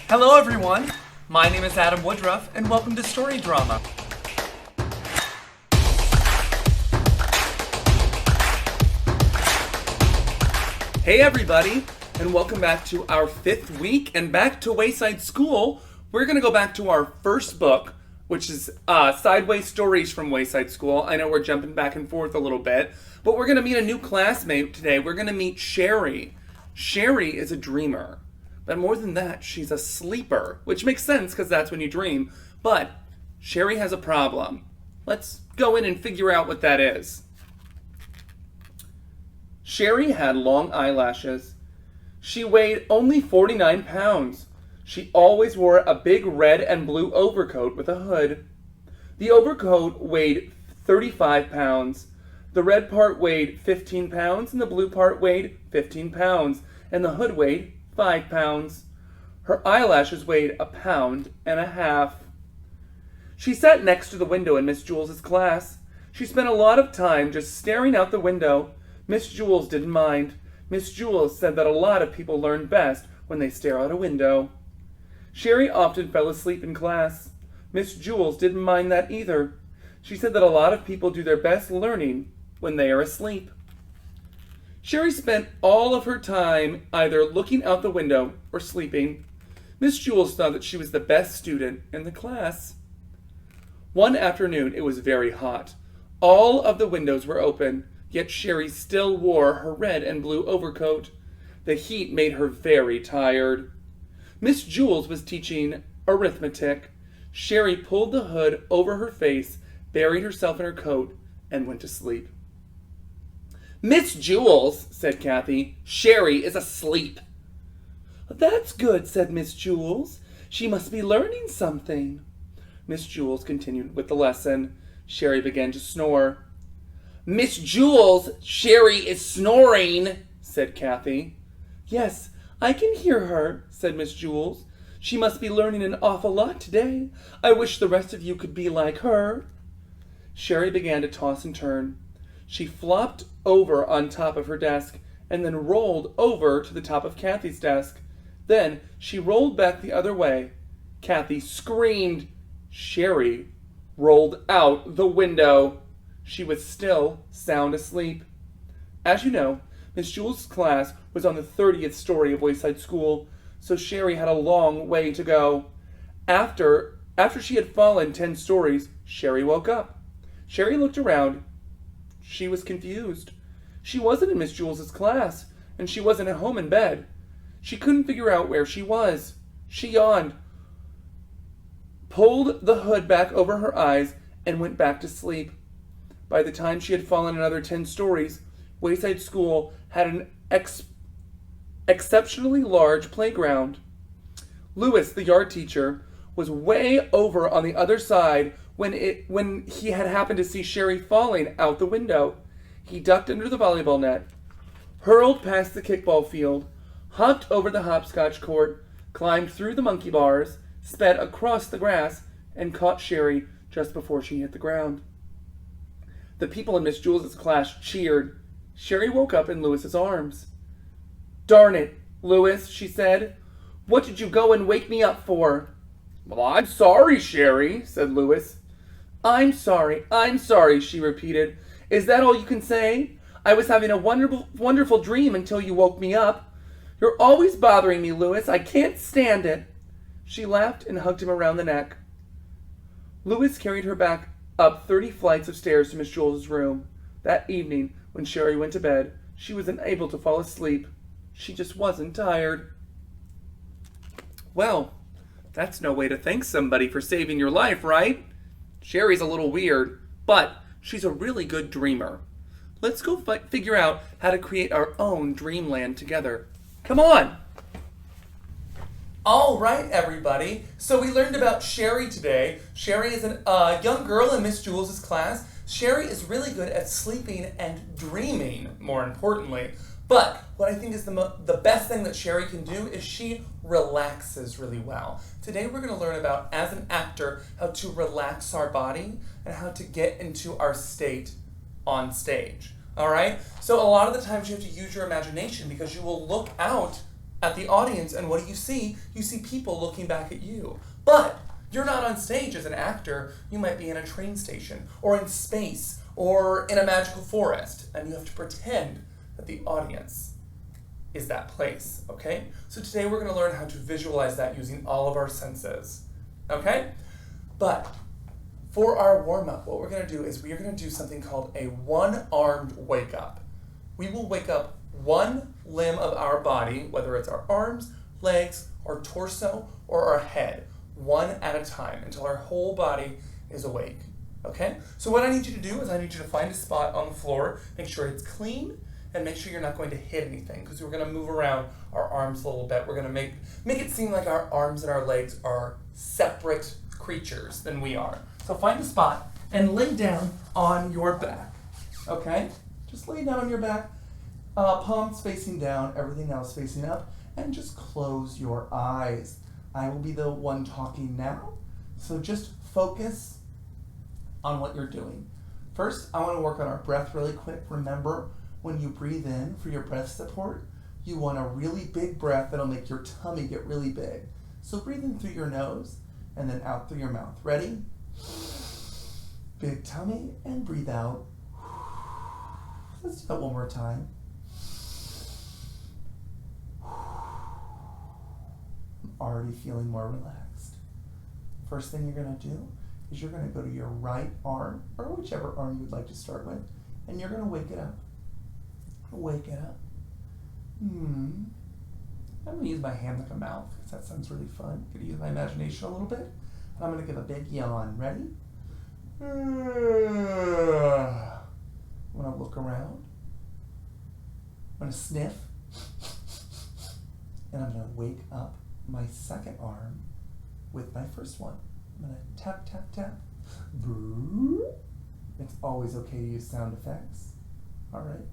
Hello everyone, my name is Adam Woodruff and welcome to Story Drama. Hey everybody, and welcome back to our 5th week and back to Wayside School. We're going to go back to our first book, which is Sideways Stories from Wayside School. I know we're jumping back and forth a little bit, but we're going to meet a new classmate today. We're going to meet Sharie. Sharie is a dreamer. But more than that, she's a sleeper, which makes sense because that's when you dream. But Sharie has a problem. Let's go in and figure out what that is. Sharie had long eyelashes. She weighed only 49 pounds. She always wore a big red and blue overcoat with a hood. The overcoat weighed 35 pounds. The red part weighed 15 pounds, and the blue part weighed 15 pounds, and the hood weighed 5 pounds. Her eyelashes weighed 1.5 pounds. She sat next to the window in Miss Jules's class. She spent a lot of time just staring out the window. Miss Jules didn't mind. Miss Jules said that a lot of people learn best when they stare out a window. Sharie often fell asleep in class. Miss Jules didn't mind that either. She said that a lot of people do their best learning when they are asleep. Sharie spent all of her time either looking out the window or sleeping. Miss Jules thought that she was the best student in the class. One afternoon, it was very hot. All of the windows were open, yet Sharie still wore her red and blue overcoat. The heat made her very tired. Miss Jules was teaching arithmetic. Sharie pulled the hood over her face, buried herself in her coat, and went to sleep. "Miss Jules," said Kathy, "Sharie is asleep." "That's good," said Miss Jules. "She must be learning something." Miss Jules continued with the lesson. Sharie began to snore. "Miss Jules, Sharie is snoring," said Kathy. "Yes, I can hear her," said Miss Jules. "She must be learning an awful lot today. I wish the rest of you could be like her." Sharie began to toss and turn. She flopped over on top of her desk and then rolled over to the top of Kathy's desk. Then she rolled back the other way. Kathy screamed. Sharie rolled out the window. She was still sound asleep. As you know, Miss Jules' class was on the 30th story of Wayside School, so Sharie had a long way to go. After she had fallen 10 stories, Sharie woke up. Sharie looked around. She was confused. She wasn't in Miss Jules' class, and she wasn't at home in bed. She couldn't figure out where she was. She yawned, pulled the hood back over her eyes, and went back to sleep. By the time she had fallen another 10 stories, Wayside School had an exceptionally large playground. Louis, the yard teacher, was way over on the other side when he had happened to see Sharie falling out the window. He ducked under the volleyball net, hurled past the kickball field, hopped over the hopscotch court, climbed through the monkey bars, sped across the grass, and caught Sharie just before she hit the ground. The people in Miss Jules' class cheered. Sharie woke up in Louis's arms. "Darn it, Louis," she said. "What did you go and wake me up for?" "Well, I'm sorry, Sharie," said Louis. I'm sorry, she repeated. "Is that all you can say? I was having a wonderful dream until you woke me up. You're always bothering me, Louis. I can't stand it." She laughed and hugged him around the neck. Louis carried her back up 30 flights of stairs to Miss Jules' room. That evening, when Sharie went to bed, she was unable to fall asleep. She just wasn't tired. Well, that's no way to thank somebody for saving your life, right? Sharie's a little weird, but she's a really good dreamer. Let's go figure out how to create our own dreamland together. Come on! All right, everybody. So we learned about Sharie today. Sharie is a young girl in Miss Jules' class. Sharie is really good at sleeping and dreaming, more importantly. But what I think is the best thing that Sharie can do is she relaxes really well. Today we're going to learn about, as an actor, how to relax our body and how to get into our state on stage. All right? So a lot of the times you have to use your imagination because you will look out at the audience, and what do you see? You see people looking back at you. But you're not on stage as an actor. You might be in a train station, or in space, or in a magical forest, and you have to pretend that the audience is that place, okay? So today we're going to learn how to visualize that using all of our senses, okay? But for our warm-up, what we're going to do is we are going to do something called a one-armed wake-up. We will wake up one limb of our body, whether it's our arms, legs, our torso, or our head, one at a time until our whole body is awake, okay? So what I need you to do is I need you to find a spot on the floor, make sure it's clean, and make sure you're not going to hit anything, because we're going to move around our arms a little bit. We're going to make it seem like our arms and our legs are separate creatures than we are. So find a spot and lay down on your back, okay? Just lay down on your back, palms facing down, everything else facing up, and just close your eyes. I will be the one talking now, so just focus on what you're doing. First, I want to work on our breath really quick. Remember, when you breathe in for your breath support, you want a really big breath that'll make your tummy get really big. So breathe in through your nose and then out through your mouth. Ready? Big tummy, and breathe out. Let's do that one more time. I'm already feeling more relaxed. First thing you're going to do is you're going to go to your right arm, or whichever arm you would like to start with, and you're going to wake it up. Wake it up. I'm going to use my hand like a mouth, because that sounds really fun. I'm going to use my imagination a little bit. And I'm going to give a big yawn. Ready? I'm going to look around. I'm going to sniff. And I'm going to wake up my second arm with my first one. I'm going to tap, tap, tap. It's always okay to use sound effects. All right.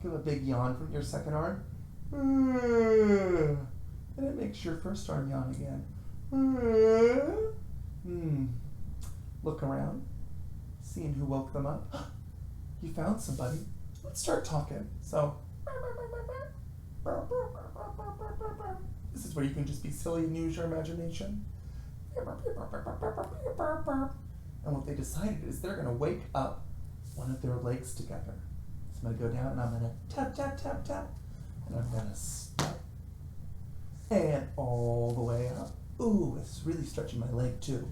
Give a big yawn from your second arm. And it makes your first arm yawn again. Look around, seeing who woke them up. You found somebody. Let's start talking. So, this is where you can just be silly and use your imagination. And what they decided is they're going to wake up one of their legs together. So I'm going to go down and I'm going to tap, tap, tap, tap. And I'm going to step. And all the way up. Ooh, it's really stretching my leg too.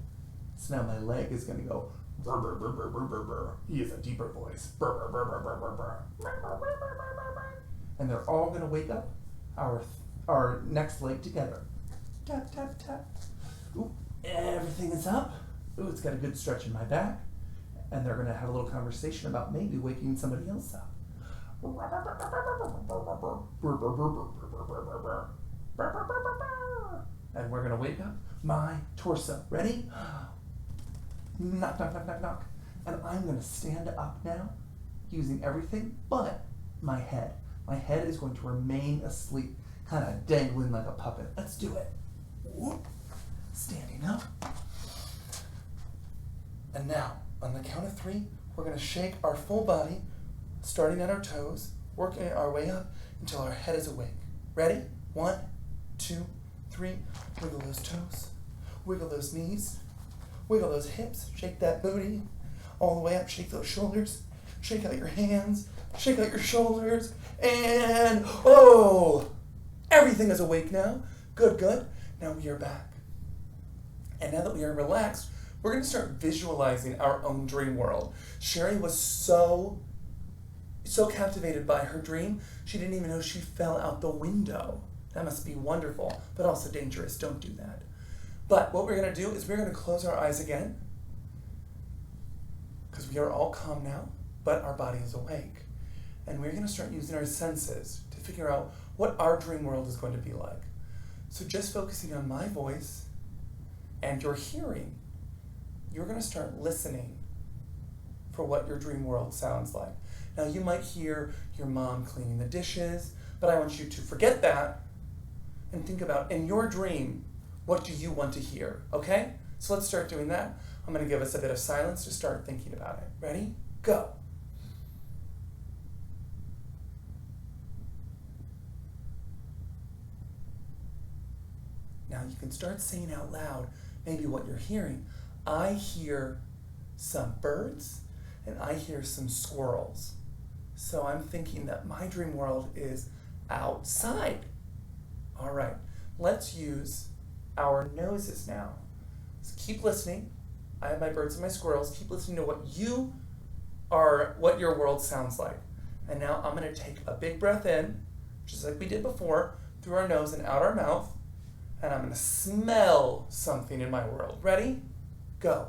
So now my leg is going to go brr, brr, brr, brr, brr, brr, brr. He has a deeper voice. Brr, brr, brr, brr, brr, brr, brr. Brr, brr, brr, brr, brr, brr. And they're all going to wake up our next leg together. Tap, tap, tap. Ooh, everything is up. Ooh, it's got a good stretch in my back. And they're going to have a little conversation about maybe waking somebody else up. And we're going to wake up my torso. Ready? Knock, knock, knock, knock, knock. And I'm going to stand up now using everything but my head. My head is going to remain asleep, kind of dangling like a puppet. Let's do it. Whoop. Standing up. And now, on the count of 3, we're going to shake our full body, starting at our toes, working our way up until our head is awake. Ready? 1, 2, 3. Wiggle those toes. Wiggle those knees. Wiggle those hips. Shake that booty. All the way up. Shake those shoulders. Shake out your hands. Shake out your shoulders. And, oh! Everything is awake now. Good, good. Now we are back. And now that we are relaxed, we're going to start visualizing our own dream world. Sharie was so captivated by her dream, she didn't even know she fell out the window. That must be wonderful, but also dangerous. Don't do that. But what we're going to do is we're going to close our eyes again, because we are all calm now, but our body is awake. And we're going to start using our senses to figure out what our dream world is going to be like. So just focusing on my voice and your hearing, you're going to start listening for what your dream world sounds like. Now, you might hear your mom cleaning the dishes, but I want you to forget that and think about, in your dream, what do you want to hear, okay? So let's start doing that. I'm going to give us a bit of silence to start thinking about it. Ready? Go. Now you can start saying out loud maybe what you're hearing. I hear some birds and I hear some squirrels. So I'm thinking that my dream world is outside. All right, let's use our noses now. So keep listening. I have my birds and my squirrels. Keep listening to what your world sounds like. And now I'm going to take a big breath in, just like we did before, through our nose and out our mouth. And I'm going to smell something in my world. Ready? Go.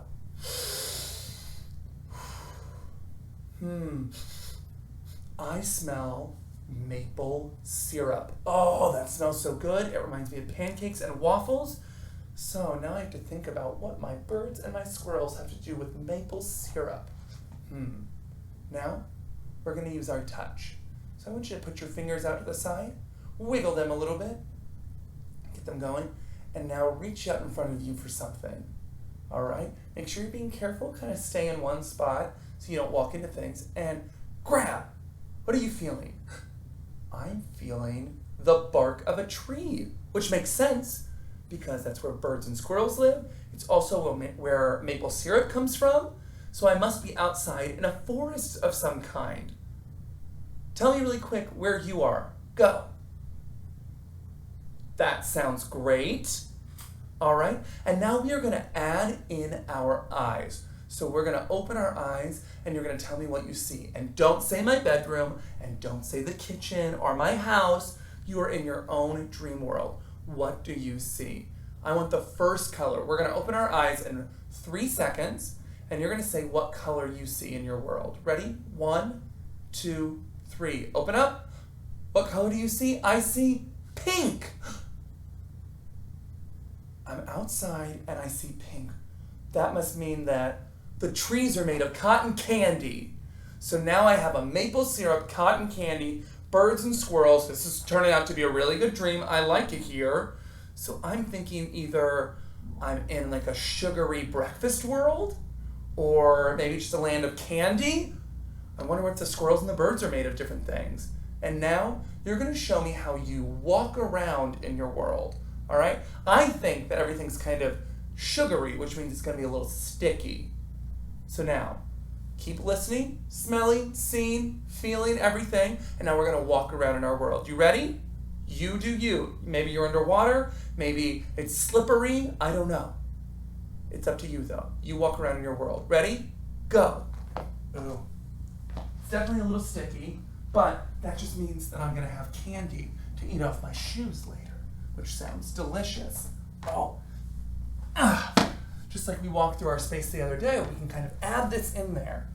I smell maple syrup. Oh, that smells so good. It reminds me of pancakes and waffles. So now I have to think about what my birds and my squirrels have to do with maple syrup. Now, we're going to use our touch. So I want you to put your fingers out to the side, wiggle them a little bit, get them going, and now reach out in front of you for something. All right? Make sure you're being careful, kind of stay in one spot so you don't walk into things, and grab. What are you feeling? I'm feeling the bark of a tree, which makes sense because that's where birds and squirrels live. It's also where maple syrup comes from. So I must be outside in a forest of some kind. Tell me really quick where you are. Go. That sounds great. All right. And now we are going to add in our eyes. So we're going to open our eyes and you're going to tell me what you see. And don't say my bedroom and don't say the kitchen or my house. You are in your own dream world. What do you see? I want the first color. We're going to open our eyes in 3 seconds. And you're going to say what color you see in your world. Ready? 1, 2, 3. Open up. What color do you see? I see pink. I'm outside and I see pink. That must mean that the trees are made of cotton candy. So now I have a maple syrup, cotton candy, birds and squirrels. This is turning out to be a really good dream. I like it here. So I'm thinking either I'm in like a sugary breakfast world, or maybe just a land of candy. I wonder what the squirrels and the birds are made of different things. And now you're going to show me how you walk around in your world. All right? I think that everything's kind of sugary, which means it's going to be a little sticky. So now, keep listening, smelling, seeing, feeling everything. And now we're going to walk around in our world. You ready? You do you. Maybe you're underwater. Maybe it's slippery. I don't know. It's up to you, though. You walk around in your world. Ready? Go. Ooh. It's definitely a little sticky, but that just means that I'm going to have candy to eat off my shoes later, which sounds delicious. Oh. Just like we walked through our space the other day, we can kind of add this in there.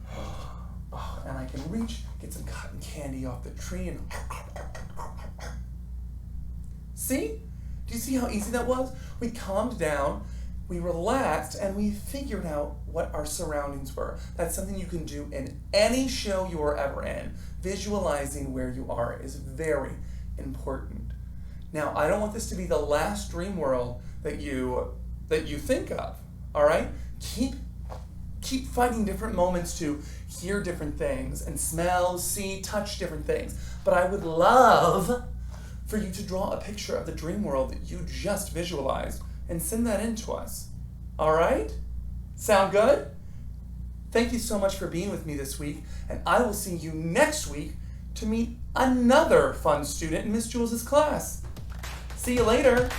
Oh, and I can reach, get some cotton candy off the tree, and see? Do you see how easy that was? We calmed down, we relaxed, and we figured out what our surroundings were. That's something you can do in any show you are ever in. Visualizing where you are is very important. Now, I don't want this to be the last dream world that you think of, all right? Keep finding different moments to hear different things and smell, see, touch different things. But I would love for you to draw a picture of the dream world that you just visualized and send that in to us. All right? Sound good? Thank you so much for being with me this week, and I will see you next week to meet another fun student in Miss Jules' class. See you later.